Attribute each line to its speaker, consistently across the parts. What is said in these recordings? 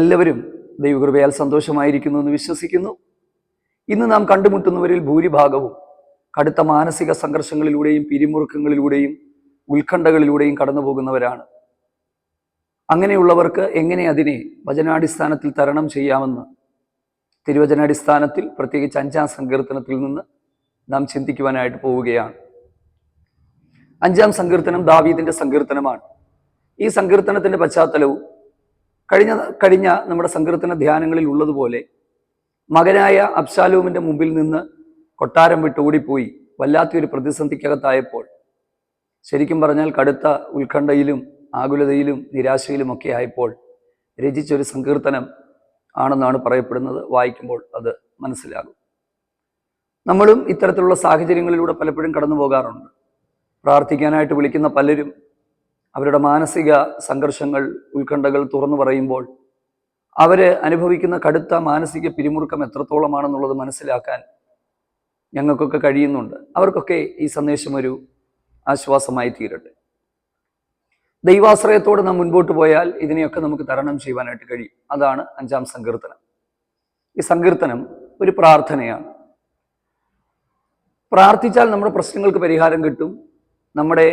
Speaker 1: എല്ലാവരും ദൈവകൃപയാൽ സന്തോഷമായിരിക്കുന്നു എന്ന് വിശ്വസിക്കുന്നു. ഇന്ന് നാം കണ്ടുമുട്ടുന്നവരിൽ ഭൂരിഭാഗവും കടുത്ത മാനസിക സംഘർഷങ്ങളിലൂടെയും പിരിമുറുക്കങ്ങളിലൂടെയും ഉത്കണ്ഠകളിലൂടെയും കടന്നു പോകുന്നവരാണ്. അങ്ങനെയുള്ളവർക്ക് എങ്ങനെ അതിനെ വചനാടിസ്ഥാനത്തിൽ തരണം ചെയ്യാമെന്ന് തിരുവചനാടിസ്ഥാനത്തിൽ പ്രത്യേകിച്ച് 5-ാം സങ്കീർത്തനത്തിൽ നിന്ന് നാം ചിന്തിക്കുവാനായിട്ട് പോവുകയാണ്. 5-ാം സങ്കീർത്തനം ദാവീദിന്റെ സങ്കീർത്തനമാണ്. ഈ സങ്കീർത്തനത്തിന്റെ പശ്ചാത്തലവും കഴിഞ്ഞ നമ്മുടെ സങ്കീർത്തന ധ്യാനങ്ങളിൽ ഉള്ളതുപോലെ മകനായ അബ്ശാലോമിന്റെ മുമ്പിൽ നിന്ന് കൊട്ടാരം വിട്ട് ഓടിപ്പോയി വല്ലാത്തൊരു പ്രതിസന്ധിക്കകത്തായപ്പോൾ, ശരിക്കും പറഞ്ഞാൽ കടുത്ത ഉത്കണ്ഠയിലും ആകുലതയിലും നിരാശയിലും ഒക്കെ ആയപ്പോൾ രചിച്ചൊരു സങ്കീർത്തനം ആണെന്നാണ് പറയപ്പെടുന്നത്. വായിക്കുമ്പോൾ അത് മനസ്സിലാകും. നമ്മളും ഇത്തരത്തിലുള്ള സാഹചര്യങ്ങളിലൂടെ പലപ്പോഴും കടന്നു പോകാറുണ്ട്. പ്രാർത്ഥിക്കാനായിട്ട് വിളിക്കുന്ന പലരും അവരുടെ മാനസിക സംഘർഷങ്ങൾ, ഉത്കണ്ഠകൾ തുറന്നു പറയുമ്പോൾ അവര് അനുഭവിക്കുന്ന കടുത്ത മാനസിക പിരിമുറുക്കം എത്രത്തോളമാണെന്നുള്ളത് മനസ്സിലാക്കാൻ ഞങ്ങൾക്കൊക്കെ കഴിയുന്നുണ്ട്. അവർക്കൊക്കെ ഈ സന്ദേശം ഒരു ആശ്വാസമായി തീരട്ടെ. ദൈവാശ്രയത്തോടെ നാം മുൻപോട്ട് പോയാൽ ഇതിനെയൊക്കെ നമുക്ക് തരണം ചെയ്യുവാനായിട്ട് കഴിയും. അതാണ് 5-ാം സങ്കീർത്തനം. ഈ സങ്കീർത്തനം ഒരു പ്രാർത്ഥനയാണ്. പ്രാർത്ഥിച്ചാൽ നമ്മുടെ പ്രശ്നങ്ങൾക്ക് പരിഹാരം കിട്ടും, നമ്മുടെ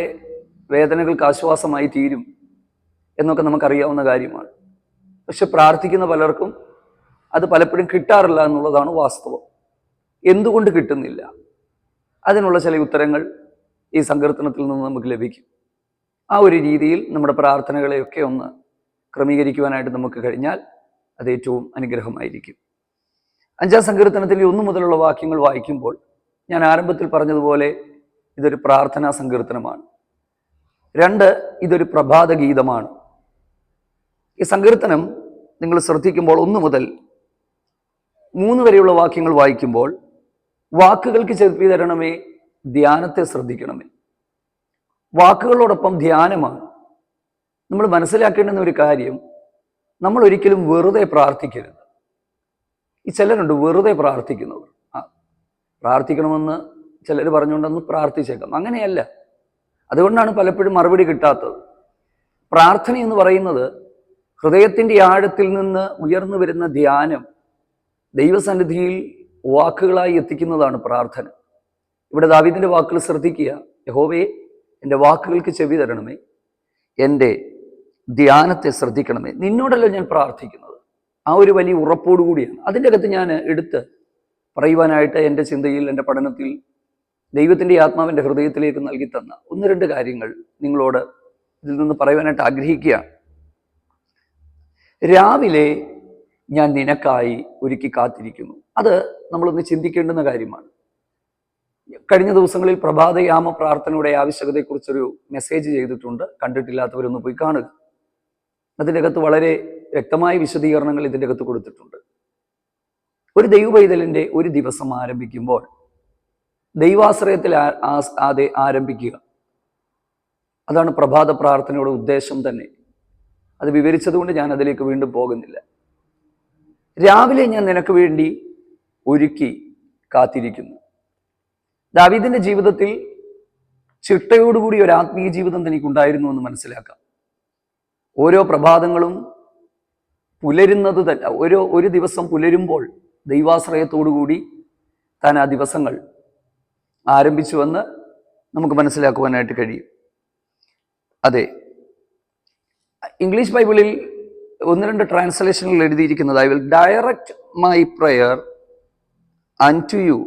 Speaker 1: വേദനകൾക്ക് ആശ്വാസമായി തീരും എന്നൊക്കെ നമുക്കറിയാവുന്ന കാര്യമാണ്. പക്ഷെ പ്രാർത്ഥിക്കുന്ന പലർക്കും അത് പലപ്പോഴും കിട്ടാറില്ല എന്നുള്ളതാണ് വാസ്തവം. എന്തുകൊണ്ട് കിട്ടുന്നില്ല? അതിനുള്ള ചില ഉത്തരങ്ങൾ ഈ സങ്കീർത്തനത്തിൽ നിന്ന് നമുക്ക് ലഭിക്കും. ആ ഒരു രീതിയിൽ നമ്മുടെ പ്രാർത്ഥനകളെയൊക്കെ ഒന്ന് ക്രമീകരിക്കുവാനായിട്ട് നമുക്ക് കഴിഞ്ഞാൽ അത് ഏറ്റവും അനുഗ്രഹമായിരിക്കും. 5-ാം സങ്കീർത്തനത്തിൽ 1 മുതലുള്ള വാക്യങ്ങൾ വായിക്കുമ്പോൾ ഞാൻ ആരംഭത്തിൽ പറഞ്ഞതുപോലെ ഇതൊരു പ്രാർത്ഥനാ സങ്കീർത്തനമാണ്. 2, ഇതൊരു പ്രഭാത ഗീതമാണ്. ഈ സങ്കീർത്തനം നിങ്ങൾ ശ്രദ്ധിക്കുമ്പോൾ 1 മുതൽ 3 വരെയുള്ള വാക്യങ്ങൾ വായിക്കുമ്പോൾ, വാക്കുകൾക്ക് ചെവി തരണമേ, ധ്യാനത്തെ ശ്രദ്ധിക്കണമേ. വാക്കുകളോടൊപ്പം ധ്യാനമാണ്. നമ്മൾ മനസ്സിലാക്കേണ്ടുന്ന ഒരു കാര്യം, നമ്മൾ ഒരിക്കലും വെറുതെ പ്രാർത്ഥിക്കരുത്. ഈ ചിലരുണ്ട് വെറുതെ പ്രാർത്ഥിക്കുന്നവർ. പ്രാർത്ഥിക്കണമെന്ന് ചിലർ പറഞ്ഞുകൊണ്ടൊന്ന് പ്രാർത്ഥിച്ചേക്കാം. അങ്ങനെയല്ല. അതുകൊണ്ടാണ് പലപ്പോഴും മറുപടി കിട്ടാത്തത്. പ്രാർത്ഥന എന്ന് പറയുന്നത് ഹൃദയത്തിൻ്റെ ആഴത്തിൽ നിന്ന് ഉയർന്നു വരുന്ന ധ്യാനം ദൈവസന്നിധിയിൽ വാക്കുകളായി എത്തിക്കുന്നതാണ് പ്രാർത്ഥന. ഇവിടെ ദാവീദിന്റെ വാക്കുകൾ ശ്രദ്ധിക്കുക. യഹോവേ, എൻ്റെ വാക്കുകൾക്ക് ചെവി തരണമേ, എൻ്റെ ധ്യാനത്തെ ശ്രദ്ധിക്കണമേ. നിന്നോടല്ലോ ഞാൻ പ്രാർത്ഥിക്കുന്നത്. ആ ഒരു വലിയ ഉറപ്പോടുകൂടിയാണ്. അതിൻ്റെ അകത്ത് ഞാൻ എടുത്ത് പറയുവാനായിട്ട് എൻ്റെ ചിന്തയിൽ, എൻ്റെ പഠനത്തിൽ ദൈവത്തിൻ്റെ ആത്മാവിൻ്റെ ഹൃദയത്തിലേക്ക് നൽകി തന്ന 1-2 കാര്യങ്ങൾ നിങ്ങളോട് ഇതിൽ നിന്ന് പറയുവാനായിട്ട് ആഗ്രഹിക്കുകയാണ്. രാവിലെ ഞാൻ നിനക്കായി ഒരുക്കി കാത്തിരിക്കുന്നു. അത് നമ്മളൊന്ന് ചിന്തിക്കേണ്ടുന്ന കാര്യമാണ്. കഴിഞ്ഞ ദിവസങ്ങളിൽ പ്രഭാതയാമ പ്രാർത്ഥനയുടെ ആവശ്യകതയെക്കുറിച്ചൊരു മെസ്സേജ് ചെയ്തിട്ടുണ്ട്. കണ്ടിട്ടില്ലാത്തവരൊന്ന് പോയി കാണുക. അതിൻ്റെ അകത്ത് വളരെ വ്യക്തമായ വിശദീകരണങ്ങൾ ഇതിൻ്റെ അകത്ത് കൊടുത്തിട്ടുണ്ട്. ഒരു ദൈവപൈതലിൻ്റെ ഒരു ദിവസം ആരംഭിക്കുമ്പോൾ ദൈവാശ്രയത്തിൽ ആരംഭിക്കുക. അതാണ് പ്രഭാത പ്രാർത്ഥനയുടെ ഉദ്ദേശം തന്നെ. അത് വിവരിച്ചതുകൊണ്ട് ഞാൻ അതിലേക്ക് വീണ്ടും പോകുന്നില്ല. രാവിലെ ഞാൻ നിനക്ക് വേണ്ടി ഒരുക്കി കാത്തിരിക്കുന്നു. ദാവീദിന്റെ ജീവിതത്തിൽ ചിട്ടയോടുകൂടി ഒരു ആത്മീയ ജീവിതം തനിക്കുണ്ടായിരുന്നു എന്ന് മനസ്സിലാക്കാം. ഓരോ പ്രഭാതങ്ങളും പുലരുന്നത് തന്നെ, ഒരു ദിവസം പുലരുമ്പോൾ ദൈവാശ്രയത്തോടുകൂടി താൻ ആ ദിവസങ്ങൾ ആരംഭിച്ചുവെന്ന് നമുക്ക് മനസ്സിലാക്കുവാനായിട്ട് കഴിയും. അതെ, ഇംഗ്ലീഷ് ബൈബിളിൽ 1-2 ട്രാൻസ്ലേഷനിൽ എഴുതിയിരിക്കുന്നത്, I will direct my prayer unto you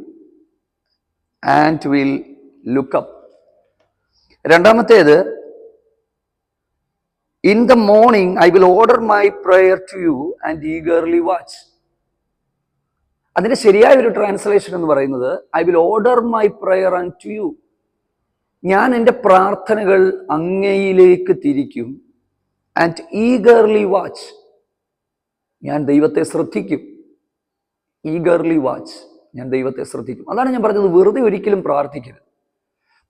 Speaker 1: and will look up. രണ്ടാമത്തേത്, in the morning I will order my prayer to you and eagerly watch. അതിന്റെ ശരിയായ ഒരു ട്രാൻസ്ലേഷൻ എന്ന് പറയുന്നത്, I will order my prayer unto you. ഞാൻ എൻ്റെ പ്രാർത്ഥനകൾ അങ്ങയിലേക്ക് തിരിക്കും. ആൻഡ് ഈഗർലി വാച്ച്, ഞാൻ ദൈവത്തെ ശ്രദ്ധിക്കും. ഈഗർലി വാച്ച്, ഞാൻ ദൈവത്തെ ശ്രദ്ധിക്കും. അതാണ് ഞാൻ പറഞ്ഞത്, വെറുതെ ഒരിക്കലും പ്രാർത്ഥിക്കരുത്.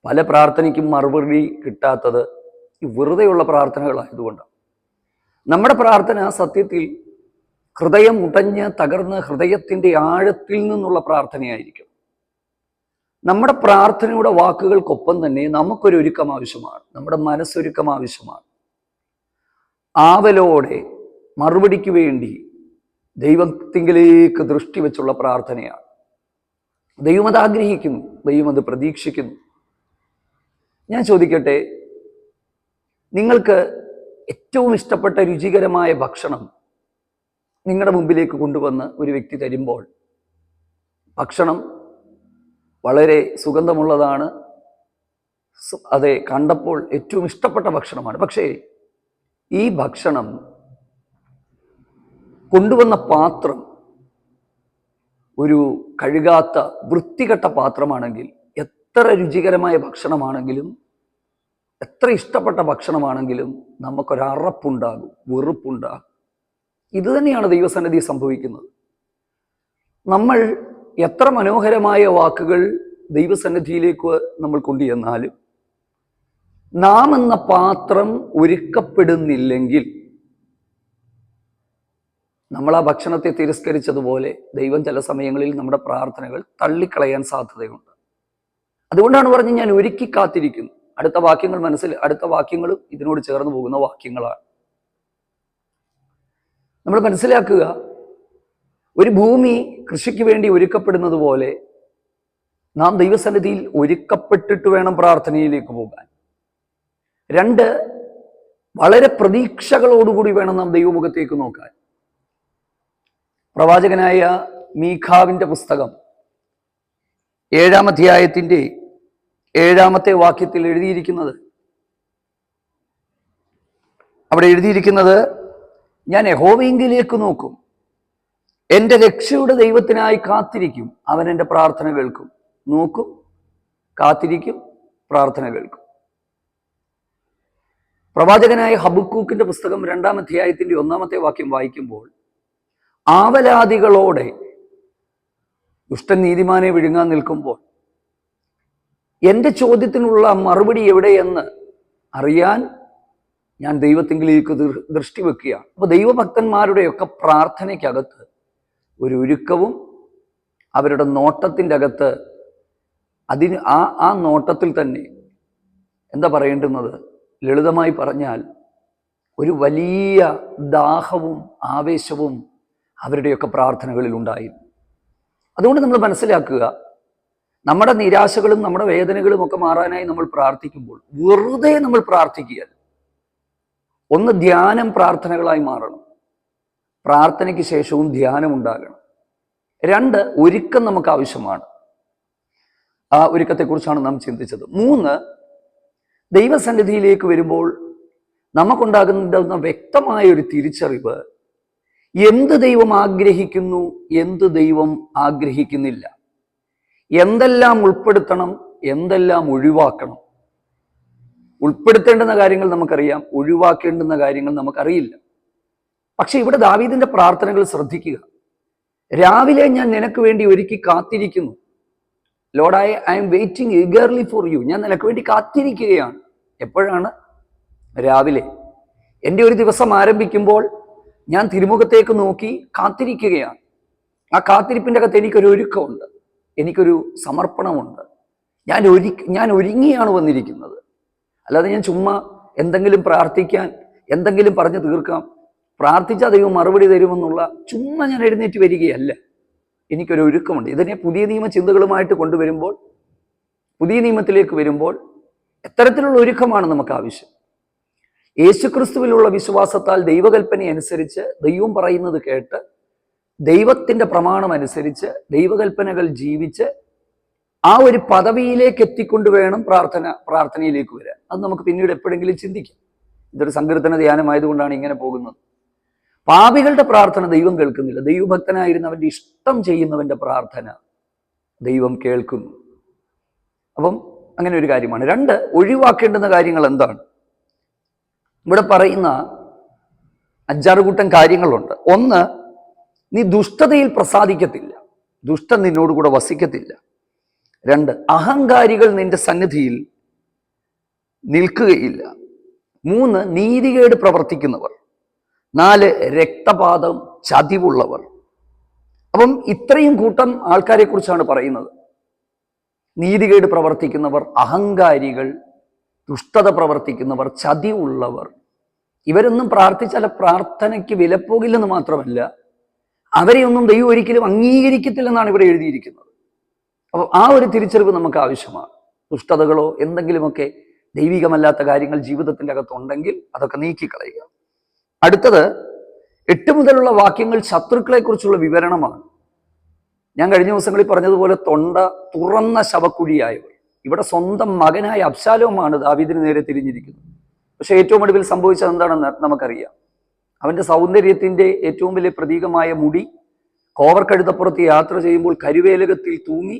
Speaker 1: പല പ്രാർത്ഥനയ്ക്കും മറുപടി കിട്ടാത്തത് ഈ വെറുതെയുള്ള പ്രാർത്ഥനകളായതുകൊണ്ടാണ്. നമ്മുടെ പ്രാർത്ഥന സത്യത്തിൽ ഹൃദയം ഉടഞ്ഞ് തകർന്ന് ഹൃദയത്തിൻ്റെ ആഴത്തിൽ നിന്നുള്ള പ്രാർത്ഥനയായിരിക്കും. നമ്മുടെ പ്രാർത്ഥനയുടെ വാക്കുകൾക്കൊപ്പം തന്നെ നമുക്കൊരു ഒരുക്കം ആവശ്യമാണ്. നമ്മുടെ മനസ്സൊരുക്കം ആവശ്യമാണ്. ആവലോടെ മറുപടിക്ക് വേണ്ടി ദൈവത്തിങ്കിലേക്ക് ദൃഷ്ടി വെച്ചുള്ള പ്രാർത്ഥനയാണ്. ദൈവം അത് ആഗ്രഹിക്കുന്നു, ദൈവം അത് പ്രതീക്ഷിക്കുന്നു. ഞാൻ ചോദിക്കട്ടെ, നിങ്ങൾക്ക് ഏറ്റവും ഇഷ്ടപ്പെട്ട രുചികരമായ ഭക്ഷണം നിങ്ങളുടെ മുമ്പിലേക്ക് കൊണ്ടുവന്ന് ഒരു വ്യക്തി തരുമ്പോൾ, ഭക്ഷണം വളരെ സുഗന്ധമുള്ളതാണ്, അതെ, കണ്ടപ്പോൾ ഏറ്റവും ഇഷ്ടപ്പെട്ട ഭക്ഷണമാണ്. പക്ഷേ ഈ ഭക്ഷണം കൊണ്ടുവന്ന പാത്രം ഒരു കഴുകാത്ത വൃത്തികെട്ട പാത്രമാണെങ്കിൽ, എത്ര രുചികരമായ ഭക്ഷണമാണെങ്കിലും, എത്ര ഇഷ്ടപ്പെട്ട ഭക്ഷണമാണെങ്കിലും നമുക്കൊരറപ്പുണ്ടാകും, വെറുപ്പുണ്ടാകും. ഇത് തന്നെയാണ് ദൈവസന്നിധി സംഭവിക്കുന്നത്. നമ്മൾ എത്ര മനോഹരമായ വാക്കുകൾ ദൈവസന്നിധിയിലേക്ക് നമ്മൾ കൊണ്ടുചെന്നാലും നാം എന്ന പാത്രം ഒരുക്കപ്പെടുന്നില്ലെങ്കിൽ നമ്മൾ ആ ഭക്ഷണത്തെ തിരസ്കരിച്ചതുപോലെ ദൈവം ചില സമയങ്ങളിൽ നമ്മുടെ പ്രാർത്ഥനകൾ തള്ളിക്കളയാൻ സാധ്യതയുണ്ട്. അതുകൊണ്ടാണ് പറഞ്ഞ് ഞാൻ ഒരുക്കി കാത്തിരിക്കുന്നു. അടുത്ത വാക്യങ്ങളും ഇതിനോട് ചേർന്ന് പോകുന്ന വാക്യങ്ങളാണ്. നമ്മൾ മനസ്സിലാക്കുക, ഒരു ഭൂമി കൃഷിക്ക് വേണ്ടി ഒരുക്കപ്പെടുന്നത് പോലെ നാം ദൈവസന്നിധിയിൽ ഒരുക്കപ്പെട്ടിട്ട് വേണം പ്രാർത്ഥനയിലേക്ക് പോകാൻ. 2, വളരെ പ്രതീക്ഷകളോടുകൂടി വേണം നാം ദൈവമുഖത്തേക്ക് നോക്കാൻ. പ്രവാചകനായ മീഖാവിന്റെ പുസ്തകം 7-ാം അധ്യായത്തിന്റെ 7-ാമത്തെ വാക്യത്തിൽ അവിടെ എഴുതിയിരിക്കുന്നത്, ഞാൻ യഹോവയിങ്കിലേക്ക് നോക്കും, എൻ്റെ രക്ഷയുടെ ദൈവത്തിനായി കാത്തിരിക്കും, അവൻ എൻ്റെ പ്രാർത്ഥന കേൾക്കും. നോക്കും, കാത്തിരിക്കും, പ്രാർത്ഥന കേൾക്കും. പ്രവാചകനായ ഹബക്കൂക്കിന്റെ പുസ്തകം 2-ാം അധ്യായത്തിന്റെ 1-ാമത്തെ വാക്യം വായിക്കുമ്പോൾ, ആവലാദികളോടെ ദുഷ്ടൻ നീതിമാനെ വിഴുങ്ങാൻ നിൽക്കുമ്പോൾ എൻ്റെ ചോദ്യത്തിനുള്ള മറുപടി എവിടെയെന്ന് അറിയാൻ ഞാൻ ദൈവത്തിങ്കിലേക്ക് ദൃഷ്ടി വെക്കുകയാണ്. അപ്പോൾ ദൈവഭക്തന്മാരുടെയൊക്കെ പ്രാർത്ഥനയ്ക്കകത്ത് ഒരു ഒരുക്കവും അവരുടെ നോട്ടത്തിൻ്റെ അകത്ത് ആ നോട്ടത്തിൽ തന്നെ എന്താ പറയേണ്ടുന്നത്, ലളിതമായി പറഞ്ഞാൽ ഒരു വലിയ ദാഹവും ആവേശവും അവരുടെയൊക്കെ പ്രാർത്ഥനകളിൽ ഉണ്ടായിരുന്നു. അതുകൊണ്ട് നമ്മൾ മനസ്സിലാക്കുക, നമ്മുടെ നിരാശകളും നമ്മുടെ വേദനകളും ഒക്കെ മാറാനായി നമ്മൾ പ്രാർത്ഥിക്കുമ്പോൾ വെറുതെ നമ്മൾ പ്രാർത്ഥിക്കുക. ഒന്ന്, ധ്യാനം പ്രാർത്ഥനകളായി മാറണം. പ്രാർത്ഥനയ്ക്ക് ശേഷവും ധ്യാനം ഉണ്ടാകണം. 2, ഒരുക്കം നമുക്ക് ആവശ്യമാണ്. ആ ഒരുക്കത്തെക്കുറിച്ചാണ് നാം ചിന്തിച്ചത്. 3, ദൈവസന്നിധിയിലേക്ക് വരുമ്പോൾ നമുക്കുണ്ടാകുന്ന വ്യക്തമായ ഒരു തിരിച്ചറിവ്, എന്ത് ദൈവം ആഗ്രഹിക്കുന്നു, എന്ത് ദൈവം ആഗ്രഹിക്കുന്നില്ല, എന്തെല്ലാം ഉൾപ്പെടുത്തണം, എന്തെല്ലാം ഒഴിവാക്കണം. ഉൾപ്പെടുത്തേണ്ടുന്ന കാര്യങ്ങൾ നമുക്കറിയാം, ഒഴിവാക്കേണ്ടുന്ന കാര്യങ്ങൾ നമുക്കറിയില്ല. പക്ഷെ ഇവിടെ ദാവീദിന്റെ പ്രാർത്ഥനകൾ ശ്രദ്ധിക്കുക. രാവിലെ ഞാൻ നിനക്ക് വേണ്ടി ഒരുക്കി കാത്തിരിക്കുന്നു. Lord, I M waiting eagerly for you. ഞാൻ നിനക്ക് വേണ്ടി കാത്തിരിക്കുകയാണ്. എപ്പോഴാണ്? രാവിലെ. എൻ്റെ ഒരു ദിവസം ആരംഭിക്കുമ്പോൾ ഞാൻ തിരുമുഖത്തേക്ക് നോക്കി കാത്തിരിക്കുകയാണ്. ആ കാത്തിരിപ്പിൻ്റെ അകത്ത് എനിക്കൊരു ഒരുക്കമുണ്ട്, എനിക്കൊരു സമർപ്പണമുണ്ട്. ഞാൻ ഒരുങ്ങിയാണ് വന്നിരിക്കുന്നത്. അല്ലാതെ ഞാൻ ചുമ്മാ എന്തെങ്കിലും പ്രാർത്ഥിക്കാൻ, എന്തെങ്കിലും പറഞ്ഞു തീർക്കാം, പ്രാർത്ഥിച്ചാൽ ദൈവം മറുപടി തരുമെന്നുള്ള ചുമ്മാ ഞാൻ എഴുന്നേറ്റ് വരികയല്ല. എനിക്കൊരു ഒരുക്കമുണ്ട്. ഇതിനെ പുതിയ നിയമ ചിന്തകളുമായിട്ട് കൊണ്ടുവരുമ്പോൾ, പുതിയ നിയമത്തിലേക്ക് വരുമ്പോൾ എത്തരത്തിലുള്ള ഒരുക്കമാണ് നമുക്ക് ആവശ്യം? യേശുക്രിസ്തുവിലുള്ള വിശ്വാസത്താൽ ദൈവകൽപ്പന അനുസരിച്ച്, ദൈവം പറയുന്നത് കേട്ട്, ദൈവത്തിൻ്റെ പ്രമാണം അനുസരിച്ച് ദൈവകൽപ്പനകൾ ജീവിച്ച് ആ ഒരു പദവിയിലേക്ക് എത്തിക്കൊണ്ട് വേണം പ്രാർത്ഥനയിലേക്ക് വരാൻ. അത് നമുക്ക് പിന്നീട് എപ്പോഴെങ്കിലും ചിന്തിക്കാം. ഇതൊരു സങ്കീർത്തന ധ്യാനമായതുകൊണ്ടാണ് ഇങ്ങനെ പോകുന്നത്. പാപികളുടെ പ്രാർത്ഥന ദൈവം കേൾക്കുന്നില്ല. ദൈവഭക്തനായിരുന്നവന്റെ ഇഷ്ടം ചെയ്യുന്നവന്റെ പ്രാർത്ഥന ദൈവം കേൾക്കുന്നു. അപ്പം അങ്ങനെ ഒരു കാര്യമാണ്. 2, ഒഴിവാക്കേണ്ടുന്ന കാര്യങ്ങൾ എന്താണ്? ഇവിടെ പറയുന്ന 5-6 കൂട്ടം കാര്യങ്ങളുണ്ട്. 1, നീ ദുഷ്ടതയിൽ പ്രസാദിക്കത്തില്ല, ദുഷ്ടൻ നിന്നോടുകൂടെ വസിക്കത്തില്ല. 2, അഹങ്കാരികൾ നിന്റെ സന്നിധിയിൽ നിൽക്കുകയില്ല. 3, നീതികേട് പ്രവർത്തിക്കുന്നവർ. 4, രക്തപാതം, ചതിവുള്ളവർ. അപ്പം ഇത്രയും കൂട്ടം ആൾക്കാരെ കുറിച്ചാണ് പറയുന്നത്. നീതികേട് പ്രവർത്തിക്കുന്നവർ, അഹങ്കാരികൾ, ദുഷ്ടത പ്രവർത്തിക്കുന്നവർ, ചതിവുള്ളവർ. ഇവരൊന്നും പ്രാർത്ഥിച്ചാൽ പ്രാർത്ഥനയ്ക്ക് വിലപ്പോകില്ലെന്ന് മാത്രമല്ല, അവരെയൊന്നും ദൈവം ഒരിക്കലും അംഗീകരിക്കത്തില്ലെന്നാണ് ഇവിടെ എഴുതിയിരിക്കുന്നത്. അപ്പോൾ ആ ഒരു തിരിച്ചറിവ് നമുക്ക് ആവശ്യമാണ്. ദുഷ്ടതകളോ എന്തെങ്കിലുമൊക്കെ ദൈവികമല്ലാത്ത കാര്യങ്ങൾ ജീവിതത്തിൻ്റെ അകത്തുണ്ടെങ്കിൽ അതൊക്കെ നീക്കിക്കളയുക. അടുത്തത് 8 മുതലുള്ള വാക്യങ്ങൾ ശത്രുക്കളെ കുറിച്ചുള്ള വിവരണമാണ്. ഞാൻ കഴിഞ്ഞ ദിവസങ്ങളിൽ പറഞ്ഞതുപോലെ തൊണ്ട തുറന്ന ശവക്കുഴിയായവർ. ഇവിടെ സ്വന്തം മകനായ അബ്ശാലോമാണ് ദാവീദിന് നേരെ തിരിഞ്ഞിരിക്കുന്നത്. പക്ഷെ ഏറ്റവും ഒടുവിൽ സംഭവിച്ചത് എന്താണെന്ന് നമുക്കറിയാം. അവന്റെ സൗന്ദര്യത്തിന്റെ ഏറ്റവും വലിയ പ്രതീകമായ മുടി കോവർ കഴുതപ്പുറത്ത് യാത്ര ചെയ്യുമ്പോൾ കരുവേലകത്തിൽ തൂങ്ങി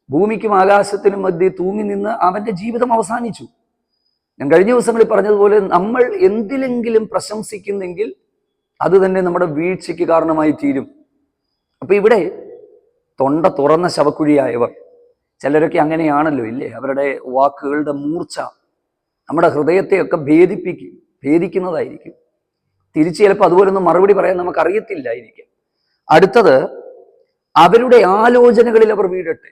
Speaker 1: ഭൂമിക്കും ആകാശത്തിനും മധ്യേ തൂങ്ങി നിന്ന് അവന്റെ ജീവിതം അവസാനിച്ചു. ഞാൻ കഴിഞ്ഞ ദിവസങ്ങളിൽ പറഞ്ഞതുപോലെ നമ്മൾ എന്തിലെങ്കിലും പ്രശംസിക്കുന്നെങ്കിൽ അത് തന്നെ നമ്മുടെ വീഴ്ചയ്ക്ക് കാരണമായി തീരും. അപ്പൊ ഇവിടെ തൊണ്ട തുറന്ന ശവക്കുഴിയായവർ, ചിലരൊക്കെ അങ്ങനെയാണല്ലോ ഇല്ലേ? അവരുടെ വാക്കുകളുടെ മൂർച്ച നമ്മുടെ ഹൃദയത്തെയൊക്കെ ഭേദിക്കുന്നതായിരിക്കും. തിരിച്ച് ചിലപ്പോൾ അതുപോലൊന്നും മറുപടി പറയാൻ നമുക്ക് അറിയത്തില്ലായിരിക്കും. അടുത്തത്, അവരുടെ ആലോചനകളിൽ അവർ വീഴട്ടെ.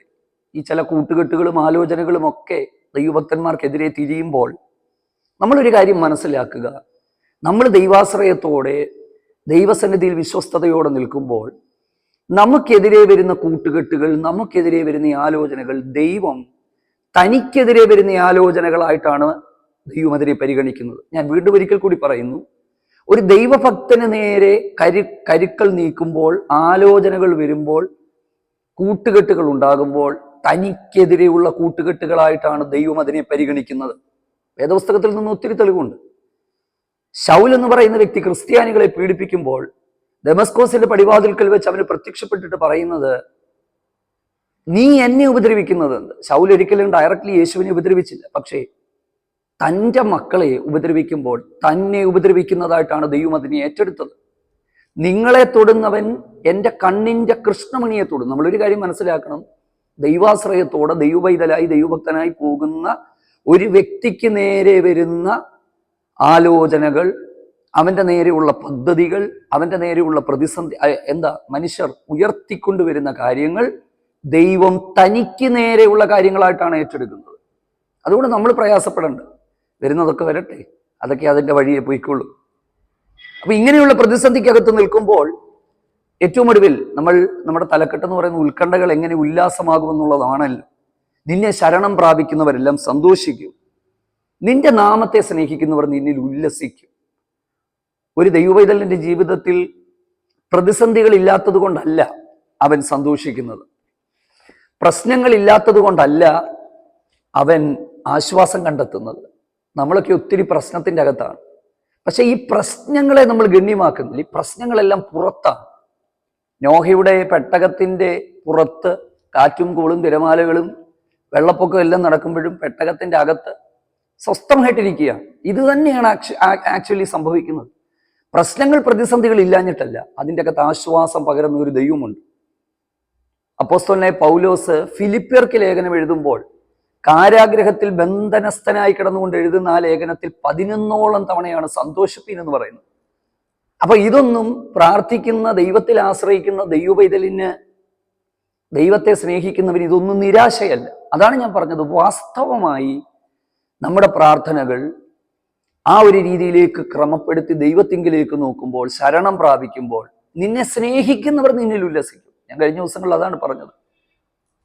Speaker 1: ഈ ചില കൂട്ടുകെട്ടുകളും ആലോചനകളും ഒക്കെ ദൈവഭക്തന്മാർക്കെതിരെ തിരിയുമ്പോൾ നമ്മളൊരു കാര്യം മനസ്സിലാക്കുക. നമ്മൾ ദൈവാശ്രയത്തോടെ ദൈവസന്നിധിയിൽ വിശ്വസ്തയോടെ നിൽക്കുമ്പോൾ നമുക്കെതിരെ വരുന്ന കൂട്ടുകെട്ടുകൾ, നമുക്കെതിരെ വരുന്ന ആലോചനകൾ ദൈവം തനിക്കെതിരെ വരുന്ന ആലോചനകളായിട്ടാണ് ദൈവം അതിനെ പരിഗണിക്കുന്നത്. ഞാൻ വീണ്ടും ഒരിക്കൽ കൂടി പറയുന്നു, ഒരു ദൈവഭക്തന് നേരെ കരുക്കൾ നീക്കുമ്പോൾ, ആലോചനകൾ വരുമ്പോൾ, കൂട്ടുകെട്ടുകൾ ഉണ്ടാകുമ്പോൾ തനിക്കെതിരെയുള്ള കൂട്ടുകെട്ടുകളായിട്ടാണ് ദൈവം അതിനെ പരിഗണിക്കുന്നത്. വേദപുസ്തകത്തിൽ നിന്ന് ഒത്തിരി തെളിവുണ്ട്. ശൗൽ എന്ന് പറയുന്ന വ്യക്തി ക്രിസ്ത്യാനികളെ പീഡിപ്പിക്കുമ്പോൾ ദമസ്കോസിന്റെ പടിവാതിൽക്കൽ വെച്ച് അവന് പ്രത്യക്ഷപ്പെട്ടിട്ട് പറയുന്നത്, നീ എന്നെ ഉപദ്രവിക്കുന്നത് എന്ത്? ശൗൽ ഒരിക്കലും ഡയറക്റ്റ്ലി യേശുവിനെ ഉപദ്രവിച്ചില്ല. പക്ഷേ തൻ്റെ മക്കളെ ഉപദ്രവിക്കുമ്പോൾ തന്നെ ഉപദ്രവിക്കുന്നതായിട്ടാണ് ദൈവം അതിനെ ഏറ്റെടുത്തത്. നിങ്ങളെ തൊടുന്നവൻ എൻ്റെ കണ്ണിൻ്റെ കൃഷ്ണമണിയെ തൊടും. നമ്മളൊരു കാര്യം മനസ്സിലാക്കണം, ദൈവാശ്രയത്തോടെ ദൈവപൈതലായി ദൈവഭക്തനായി പോകുന്ന ഒരു വ്യക്തിക്ക് നേരെ വരുന്ന ആലോചനകൾ, അവൻ്റെ നേരെയുള്ള പദ്ധതികൾ, അവൻ്റെ നേരെയുള്ള പ്രതിസന്ധി, മനുഷ്യർ ഉയർത്തിക്കൊണ്ടുവരുന്ന കാര്യങ്ങൾ ദൈവം തനിക്ക് നേരെയുള്ള കാര്യങ്ങളായിട്ടാണ് ഏറ്റെടുക്കുന്നത്. അതുകൊണ്ട് നമ്മൾ പ്രയാസപ്പെടേണ്ട, വരുന്നതൊക്കെ വരട്ടെ, അതൊക്കെ അതിൻ്റെ വഴിയെ പോയിക്കൊള്ളൂ. അപ്പൊ ഇങ്ങനെയുള്ള പ്രതിസന്ധിക്കകത്ത് നിൽക്കുമ്പോൾ ഏറ്റവും ഒടുവിൽ നമ്മുടെ തലക്കെട്ടെന്ന് പറയുന്ന ഉത്കണ്ഠകൾ എങ്ങനെ ഉല്ലാസമാകുമെന്നുള്ളതാണല്ലോ. നിന്നെ ശരണം പ്രാപിക്കുന്നവരെല്ലാം സന്തോഷിക്കും, നിന്റെ നാമത്തെ സ്നേഹിക്കുന്നവർ നിന്നിൽ ഉല്ലസിക്കും. ഒരു ദൈവപൈതലിന്റെ ജീവിതത്തിൽ പ്രതിസന്ധികൾ ഇല്ലാത്തത് കൊണ്ടല്ല അവൻ സന്തോഷിക്കുന്നത്, പ്രശ്നങ്ങൾ ഇല്ലാത്തത് കൊണ്ടല്ല അവൻ ആശ്വാസം കണ്ടെത്തുന്നത്. നമ്മളൊക്കെ ഒത്തിരി പ്രശ്നത്തിൻ്റെ അകത്താണ്. പക്ഷെ ഈ പ്രശ്നങ്ങളെ നമ്മൾ ഗണ്യമാക്കുന്നില്ല. ഈ പ്രശ്നങ്ങളെല്ലാം പുറത്താണ്. നോഹയുടെ പെട്ടകത്തിൻ്റെ പുറത്ത് കാറ്റും കോളും തിരമാലകളും വെള്ളപ്പൊക്കവും എല്ലാം നടക്കുമ്പോഴും പെട്ടകത്തിൻ്റെ അകത്ത് സ്വസ്ഥമായിട്ടിരിക്കുകയാണ്. ഇത് തന്നെയാണ് ആക്ച്വലി സംഭവിക്കുന്നത്. പ്രശ്നങ്ങൾ പ്രതിസന്ധികൾ ഇല്ലാഞ്ഞിട്ടല്ല, അതിൻ്റെ അകത്ത് ആശ്വാസം പകരുന്ന ഒരു ദൈവമുണ്ട്. അപ്പോസ്തലനായ പൗലോസ് ഫിലിപ്പിയർക്ക് ലേഖനം എഴുതുമ്പോൾ കാരാഗ്രഹത്തിൽ ബന്ധനസ്ഥനായി കിടന്നുകൊണ്ട് എഴുതുന്ന ആ ലേഖനത്തിൽ 11ഓളം തവണയാണ് സന്തോഷിപ്പീൻ എന്ന് പറയുന്നത്. അപ്പൊ ഇതൊന്നും പ്രാർത്ഥിക്കുന്ന, ദൈവത്തിൽ ആശ്രയിക്കുന്ന ദൈവപൈതലിന്, ദൈവത്തെ സ്നേഹിക്കുന്നവന് ഇതൊന്നും നിരാശയല്ല. അതാണ് ഞാൻ പറഞ്ഞത്. വാസ്തവമായി നമ്മുടെ പ്രാർത്ഥനകൾ ആ ഒരു രീതിയിലേക്ക് ക്രമപ്പെടുത്തി ദൈവത്തിങ്കിലേക്ക് നോക്കുമ്പോൾ, ശരണം പ്രാപിക്കുമ്പോൾ, നിന്നെ സ്നേഹിക്കുന്നവർ നിന്നിൽ ഉല്ലസിക്കും. ഞാൻ കഴിഞ്ഞ ദിവസങ്ങളിൽ അതാണ് പറഞ്ഞത്.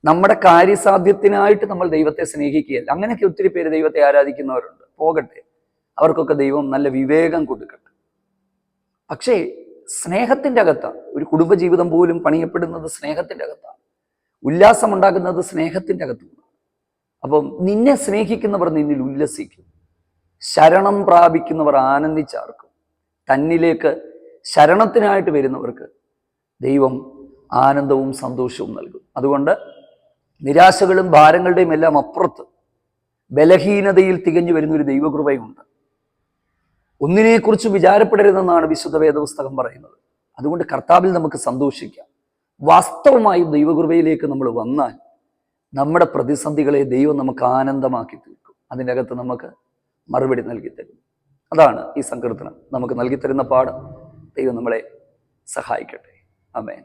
Speaker 1: നമ്മുടെ കാര്യസാധ്യത്തിനായിട്ട് നമ്മൾ ദൈവത്തെ സ്നേഹിക്കുകയല്ല. അങ്ങനെയൊക്കെ ഒത്തിരി പേര് ദൈവത്തെ ആരാധിക്കുന്നവരുണ്ട്. പോകട്ടെ, അവർക്കൊക്കെ ദൈവം നല്ല വിവേകം കൊടുക്കട്ടെ. പക്ഷേ സ്നേഹത്തിൻ്റെ അകത്താണ്. ഒരു കുടുംബജീവിതം പോലും പണിയപ്പെടുന്നത് സ്നേഹത്തിൻ്റെ അകത്താണ്. ഉല്ലാസം ഉണ്ടാകുന്നത് സ്നേഹത്തിൻ്റെ അകത്തുനിന്ന്. അപ്പം നിന്നെ സ്നേഹിക്കുന്നവർ നിന്നിൽ ഉല്ലസിക്കും, ശരണം പ്രാപിക്കുന്നവർ ആനന്ദിച്ചാർക്കും. തന്നിലേക്ക് ശരണത്തിനായിട്ട് വരുന്നവർക്ക് ദൈവം ആനന്ദവും സന്തോഷവും നൽകും. അതുകൊണ്ട് നിരാശകളും ഭാരങ്ങളുടെയും എല്ലാം അപ്പുറത്ത് ബലഹീനതയിൽ തികഞ്ഞു വരുന്നൊരു ദൈവകൃപയുണ്ട്. ഒന്നിനെക്കുറിച്ച് വിചാരപ്പെടരുതെന്നാണ് വിശുദ്ധ വേദപുസ്തകം പറയുന്നത്. അതുകൊണ്ട് കർത്താവിൽ നമുക്ക് സന്തോഷിക്കാം. വാസ്തവമായും ദൈവകൃപയിലേക്ക് നമ്മൾ വന്നാൽ നമ്മുടെ പ്രതിസന്ധികളെ ദൈവം നമുക്ക് ആനന്ദമാക്കി തീർക്കും. അതിൻ്റെ അകത്ത് നമുക്ക് മറുപടി നൽകി തരും. അതാണ് ഈ സങ്കീർത്തനം നമുക്ക് നൽകി തരുന്ന പാഠം. ദൈവം നമ്മളെ സഹായിക്കട്ടെ. ആമേൻ.